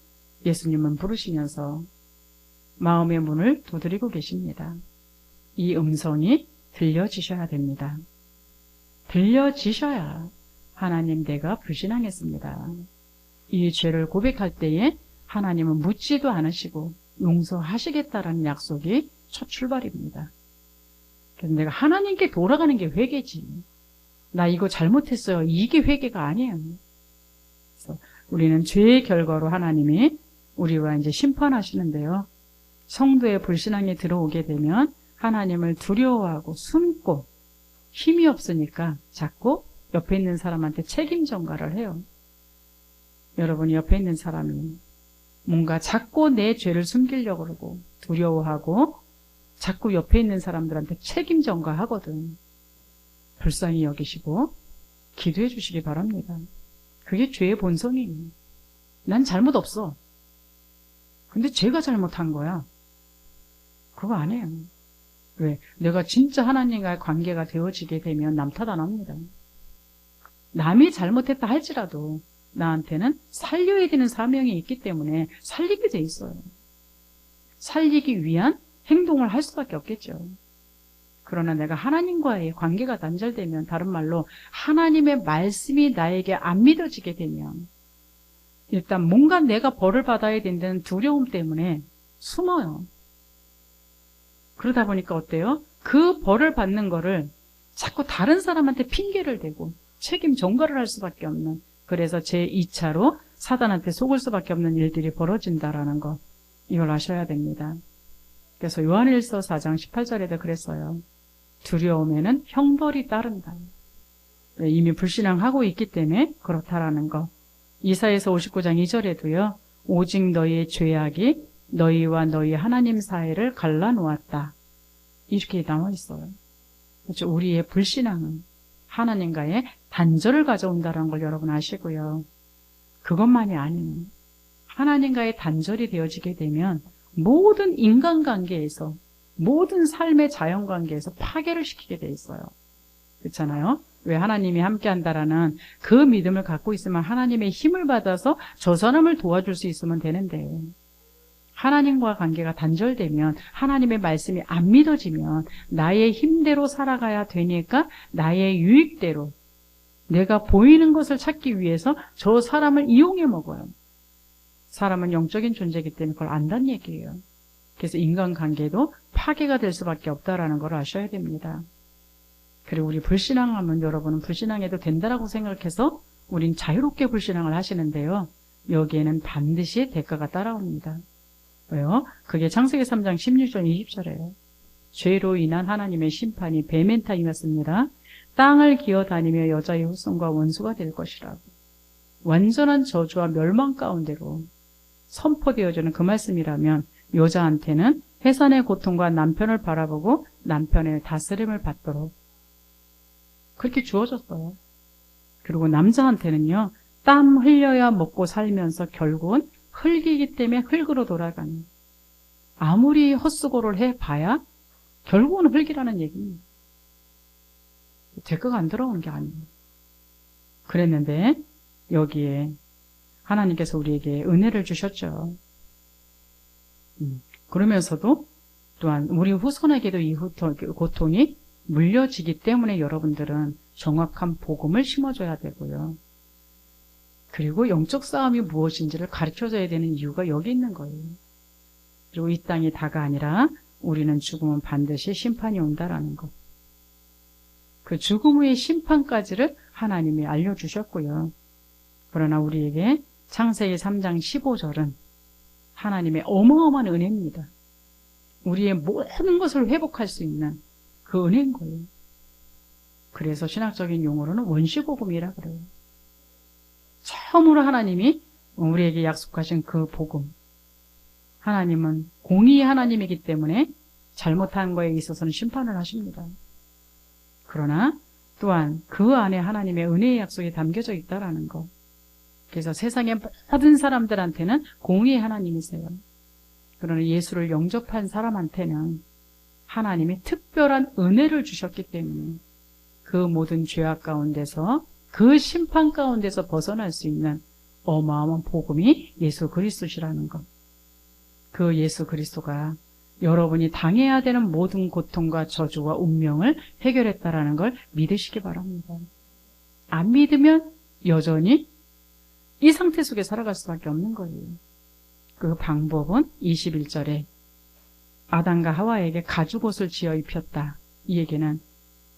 예수님은 부르시면서 마음의 문을 두드리고 계십니다. 이 음성이 들려지셔야 됩니다. 들려지셔야 하나님 내가 불신앙했습니다. 이 죄를 고백할 때에 하나님은 묻지도 않으시고 용서하시겠다라는 약속이 첫 출발입니다. 그래서 내가 하나님께 돌아가는 게 회개지. 나 이거 잘못했어요. 이게 회개가 아니에요. 그래서 우리는 죄의 결과로 하나님이 우리와 이제 심판하시는데요. 성도의 불신앙에 들어오게 되면 하나님을 두려워하고 숨고 힘이 없으니까 자꾸 옆에 있는 사람한테 책임 전가를 해요. 여러분 옆에 있는 사람이 뭔가 자꾸 내 죄를 숨기려고 그러고 두려워하고 자꾸 옆에 있는 사람들한테 책임 전가하거든. 불쌍히 여기시고 기도해 주시기 바랍니다. 그게 죄의 본성이에요. 난 잘못 없어. 근데 제가 잘못한 거야. 그거 아니에요. 왜? 내가 진짜 하나님과의 관계가 되어지게 되면 남 탓 안 합니다. 남이 잘못했다 할지라도 나한테는 살려야 되는 사명이 있기 때문에 살리게 돼 있어요. 살리기 위한 행동을 할 수밖에 없겠죠. 그러나 내가 하나님과의 관계가 단절되면, 다른 말로 하나님의 말씀이 나에게 안 믿어지게 되면 일단 뭔가 내가 벌을 받아야 된다는 두려움 때문에 숨어요. 그러다 보니까 어때요? 그 벌을 받는 거를 자꾸 다른 사람한테 핑계를 대고 책임 전가를 할 수밖에 없는, 그래서 제2차로 사단한테 속을 수밖에 없는 일들이 벌어진다라는 거, 이걸 아셔야 됩니다. 그래서 요한일서 4장 18절에도 그랬어요. 두려움에는 형벌이 따른다. 이미 불신앙하고 있기 때문에 그렇다라는 거. 이사야서 59장 2절에도요. 오직 너희의 죄악이 너희와 너희 하나님 사이를 갈라놓았다. 이렇게 나와 있어요. 그렇죠? 우리의 불신앙은 하나님과의 단절을 가져온다는 걸 여러분 아시고요. 그것만이 아니에요. 하나님과의 단절이 되어지게 되면 모든 인간관계에서, 모든 삶의 자연관계에서 파괴를 시키게 돼 있어요. 그렇잖아요? 왜 하나님이 함께한다라는 그 믿음을 갖고 있으면 하나님의 힘을 받아서 저 사람을 도와줄 수 있으면 되는데, 하나님과 관계가 단절되면, 하나님의 말씀이 안 믿어지면 나의 힘대로 살아가야 되니까 나의 유익대로 내가 보이는 것을 찾기 위해서 저 사람을 이용해 먹어요. 사람은 영적인 존재이기 때문에 그걸 안다는 얘기예요. 그래서 인간관계도 파괴가 될 수밖에 없다라는 걸 아셔야 됩니다. 그리고 우리 불신앙하면 여러분은 불신앙해도 된다라고 생각해서 우린 자유롭게 불신앙을 하시는데요. 여기에는 반드시 대가가 따라옵니다. 왜요? 그게 창세기 3장 16절 20절이에요. 죄로 인한 하나님의 심판이 뱀엔타임이었습니다. 땅을 기어다니며 여자의 후손과 원수가 될 것이라고. 완전한 저주와 멸망 가운데로 선포되어지는 그 말씀이라면 여자한테는 해산의 고통과 남편을 바라보고 남편의 다스림을 받도록 그렇게 주어졌어요. 그리고 남자한테는요, 땀 흘려야 먹고 살면서 결국은 흙이기 때문에 흙으로 돌아가는, 아무리 헛수고를 해봐야 결국은 흙이라는 얘기입니다. 대가가 안 들어오는 게 아니에요. 그랬는데 여기에 하나님께서 우리에게 은혜를 주셨죠. 그러면서도 또한 우리 후손에게도 이 고통이 물려지기 때문에 여러분들은 정확한 복음을 심어줘야 되고요. 그리고 영적 싸움이 무엇인지를 가르쳐줘야 되는 이유가 여기 있는 거예요. 그리고 이 땅이 다가 아니라 우리는 죽으면 반드시 심판이 온다라는 것. 그 죽음 후의 심판까지를 하나님이 알려주셨고요. 그러나 우리에게 창세기 3장 15절은 하나님의 어마어마한 은혜입니다. 우리의 모든 것을 회복할 수 있는 그 은혜인 거예요. 그래서 신학적인 용어로는 원시복음이라 그래요. 처음으로 하나님이 우리에게 약속하신 그 복음. 하나님은 공의의 하나님이기 때문에 잘못한 거에 있어서는 심판을 하십니다. 그러나 또한 그 안에 하나님의 은혜의 약속이 담겨져 있다라는 것. 그래서 세상의 모든 사람들한테는 공의의 하나님이세요. 그러나 예수를 영접한 사람한테는 하나님이 특별한 은혜를 주셨기 때문에 그 모든 죄악 가운데서, 그 심판 가운데서 벗어날 수 있는 어마어마한 복음이 예수 그리스도시라는 것. 그 예수 그리스도가 여러분이 당해야 되는 모든 고통과 저주와 운명을 해결했다라는 걸 믿으시기 바랍니다. 안 믿으면 여전히 이 상태 속에 살아갈 수밖에 없는 거예요. 그 방법은 21절에 아담과 하와에게 가죽옷을 지어 입혔다. 이 얘기는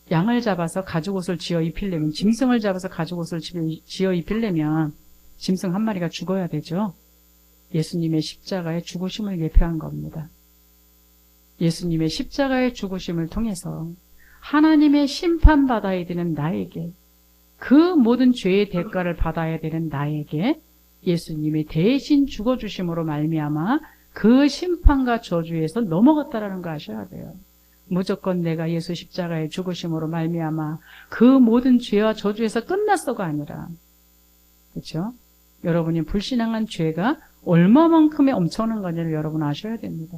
양을 잡아서 가죽옷을 지어 입히려면, 짐승을 잡아서 가죽옷을 지어 입히려면 짐승 한 마리가 죽어야 되죠. 예수님의 십자가의 죽으심을 예표한 겁니다. 예수님의 십자가의 죽으심을 통해서 하나님의 심판받아야 되는 나에게, 그 모든 죄의 대가를 받아야 되는 나에게 예수님이 대신 죽어주심으로 말미암아 그 심판과 저주에서 넘어갔다라는 거 아셔야 돼요. 무조건 내가 예수 십자가의 죽으심으로 말미암아 그 모든 죄와 저주에서 끝났어가 아니라, 그렇죠? 여러분이 불신앙한 죄가 얼마만큼의 엄청난 건지를 여러분 아셔야 됩니다.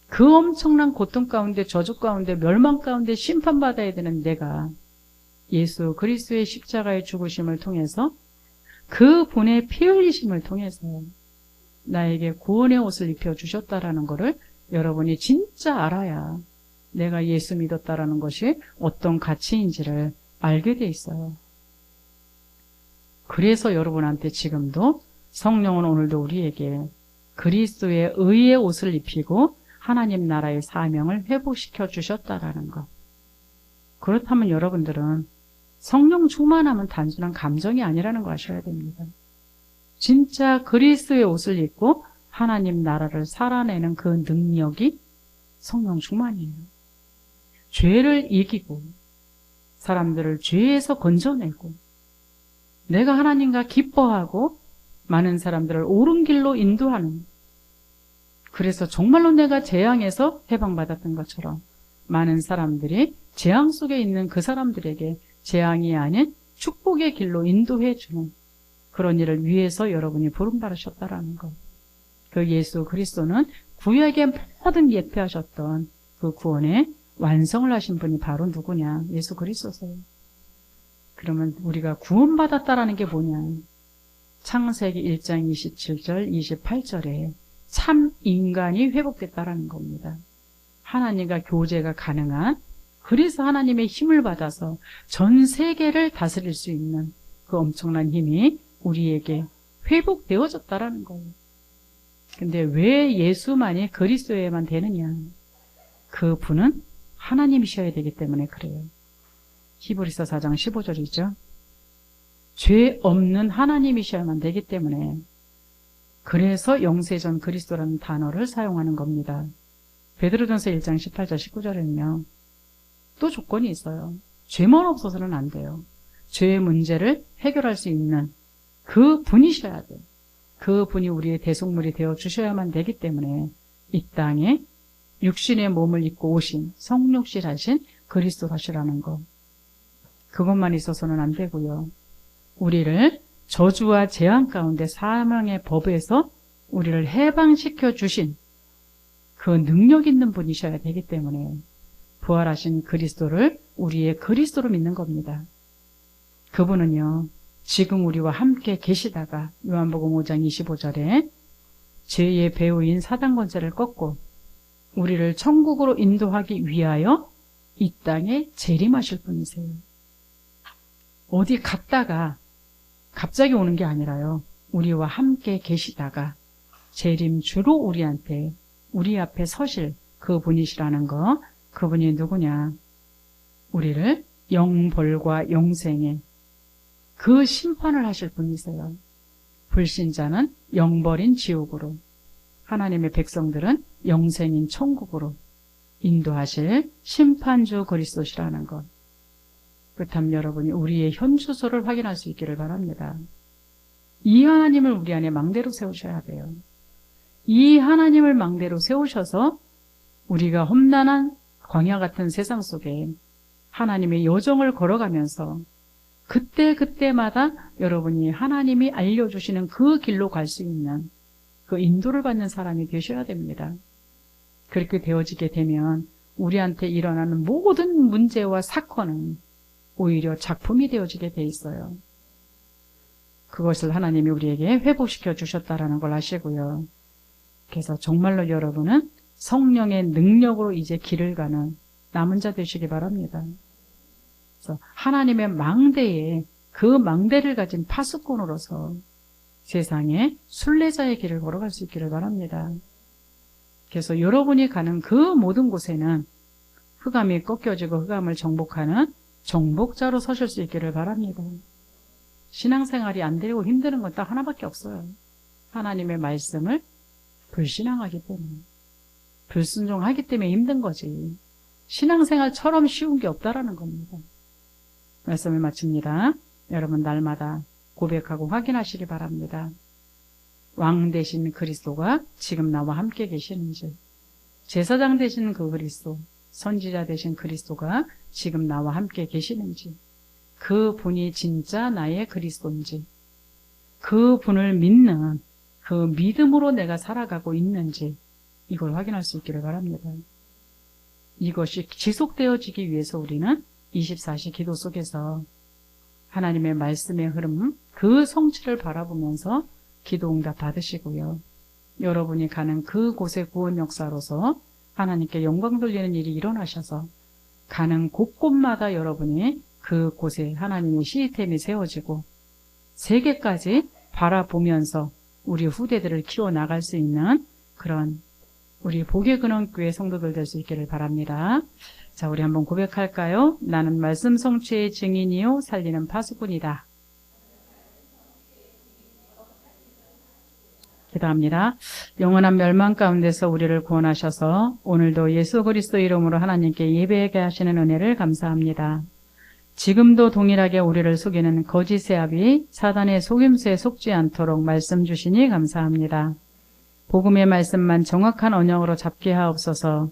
그 엄청난 고통 가운데, 저주 가운데, 멸망 가운데 심판받아야 되는 내가 예수 그리스도의 십자가의 죽으심을 통해서, 그 분의 피 흘리심을 통해서 나에게 구원의 옷을 입혀주셨다라는 것을 여러분이 진짜 알아야 내가 예수 믿었다라는 것이 어떤 가치인지를 알게 돼 있어요. 그래서 여러분한테 지금도 성령은 오늘도 우리에게 그리스도의 의의 옷을 입히고 하나님 나라의 사명을 회복시켜 주셨다라는 것. 그렇다면 여러분들은 성령 충만함은 단순한 감정이 아니라는 거 아셔야 됩니다. 진짜 그리스도의 옷을 입고 하나님 나라를 살아내는 그 능력이 성령 충만이에요. 죄를 이기고 사람들을 죄에서 건져내고 내가 하나님과 기뻐하고 많은 사람들을 옳은 길로 인도하는, 그래서 정말로 내가 재앙에서 해방받았던 것처럼 많은 사람들이 재앙 속에 있는 그 사람들에게 재앙이 아닌 축복의 길로 인도해주는 그런 일을 위해서 여러분이 부름받으셨다라는 것. 그 예수 그리스도는 구약의 모든 예표하셨던 그 구원의 완성을 하신 분이 바로 누구냐? 예수 그리스도세요. 그러면 우리가 구원받았다라는 게 뭐냐? 창세기 1장 27절, 28절에 참 인간이 회복됐다라는 겁니다. 하나님과 교제가 가능한, 그래서 하나님의 힘을 받아서 전 세계를 다스릴 수 있는 그 엄청난 힘이 우리에게 회복되어졌다라는 거예요. 근데 왜 예수만이 그리스도에만 되느냐? 그 분은 하나님이셔야 되기 때문에 그래요. 히브리서 4장 15절이죠. 죄 없는 하나님이셔야만 되기 때문에, 그래서 영세전 그리스도라는 단어를 사용하는 겁니다. 베드로전서 1장 18절 19절에는요. 또 조건이 있어요. 죄만 없어서는 안 돼요. 죄의 문제를 해결할 수 있는 그 분이셔야 돼요. 그 분이 우리의 대속물이 되어 주셔야만 되기 때문에 이 땅에 육신의 몸을 입고 오신 성육신하신 그리스도라시라는 것, 그것만 있어서는 안 되고요. 우리를 저주와 재앙 가운데 사망의 법에서 우리를 해방시켜 주신 그 능력 있는 분이셔야 되기 때문에 부활하신 그리스도를 우리의 그리스도로 믿는 겁니다. 그분은요, 지금 우리와 함께 계시다가 요한복음 5장 25절에 죄의 배후인 사단 권세를 꺾고 우리를 천국으로 인도하기 위하여 이 땅에 재림하실 분이세요. 어디 갔다가 갑자기 오는 게 아니라요, 우리와 함께 계시다가 재림주로 우리한테, 우리 앞에 서실 그 분이시라는 거. 그분이 누구냐? 우리를 영벌과 영생의 그 심판을 하실 분이세요. 불신자는 영벌인 지옥으로, 하나님의 백성들은 영생인 천국으로 인도하실 심판주 그리스도시라는 것. 그렇다면 여러분이 우리의 현 주소를 확인할 수 있기를 바랍니다. 이 하나님을 우리 안에 망대로 세우셔야 돼요. 이 하나님을 망대로 세우셔서 우리가 험난한 광야 같은 세상 속에 하나님의 여정을 걸어가면서 그때마다 여러분이 하나님이 알려주시는 그 길로 갈 수 있는 그 인도를 받는 사람이 되셔야 됩니다. 그렇게 되어지게 되면 우리한테 일어나는 모든 문제와 사건은 오히려 작품이 되어지게 돼 있어요. 그것을 하나님이 우리에게 회복시켜 주셨다라는 걸 아시고요. 그래서 정말로 여러분은 성령의 능력으로 이제 길을 가는 남은 자 되시기 바랍니다. 그래서 하나님의 망대에, 그 망대를 가진 파수꾼으로서 세상에 순례자의 길을 걸어갈 수 있기를 바랍니다. 그래서 여러분이 가는 그 모든 곳에는 흑암이 꺾여지고 흑암을 정복하는 정복자로 서실 수 있기를 바랍니다. 신앙생활이 안 되고 힘드는 건 딱 하나밖에 없어요. 하나님의 말씀을 불신앙하기 때문에, 불순종하기 때문에 힘든 거지, 신앙생활처럼 쉬운 게 없다라는 겁니다. 말씀을 마칩니다. 여러분 날마다 고백하고 확인하시기 바랍니다. 왕 되신 그리스도가 지금 나와 함께 계시는지, 제사장 되신 그 그리스도, 선지자 되신 그리스도가 지금 나와 함께 계시는지, 그 분이 진짜 나의 그리스도인지, 그 분을 믿는 그 믿음으로 내가 살아가고 있는지, 이걸 확인할 수 있기를 바랍니다. 이것이 지속되어지기 위해서 우리는 24시 기도 속에서 하나님의 말씀의 흐름, 그 성취를 바라보면서 기도 응답 받으시고요. 여러분이 가는 그곳의 구원 역사로서 하나님께 영광 돌리는 일이 일어나셔서 가는 곳곳마다 여러분이 그곳에 하나님의 시스템이 세워지고 세계까지 바라보면서 우리 후대들을 키워나갈 수 있는 그런 우리 복의 근원교회 성도들 될 수 있기를 바랍니다. 자, 우리 한번 고백할까요? 나는 말씀 성취의 증인이요 살리는 파수꾼이다. 기도합니다. 영원한 멸망 가운데서 우리를 구원하셔서 오늘도 예수 그리스도 이름으로 하나님께 예배하게 하시는 은혜를 감사합니다. 지금도 동일하게 우리를 속이는 거짓의 압이 사단의 속임수에 속지 않도록 말씀 주시니 감사합니다. 복음의 말씀만 정확한 언역으로 잡게 하옵소서.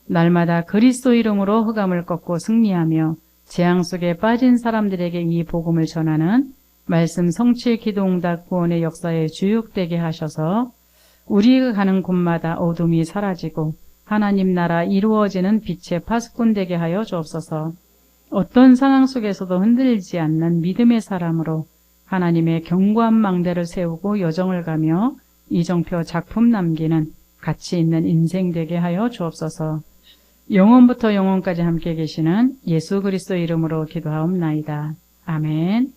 날마다 그리스도 이름으로 흑암을 꺾고 승리하며 재앙 속에 빠진 사람들에게 이 복음을 전하는 말씀 성취의 기도응답 구원의 역사에 주역되게 하셔서 우리가 가는 곳마다 어둠이 사라지고 하나님 나라 이루어지는 빛의 파수꾼 되게 하여 주옵소서. 어떤 상황 속에서도 흔들리지 않는 믿음의 사람으로 하나님의 견고한 망대를 세우고 여정을 가며 이정표 작품 남기는 가치 있는 인생 되게 하여 주옵소서. 영원부터 영원까지 함께 계시는 예수 그리스도 이름으로 기도하옵나이다. 아멘.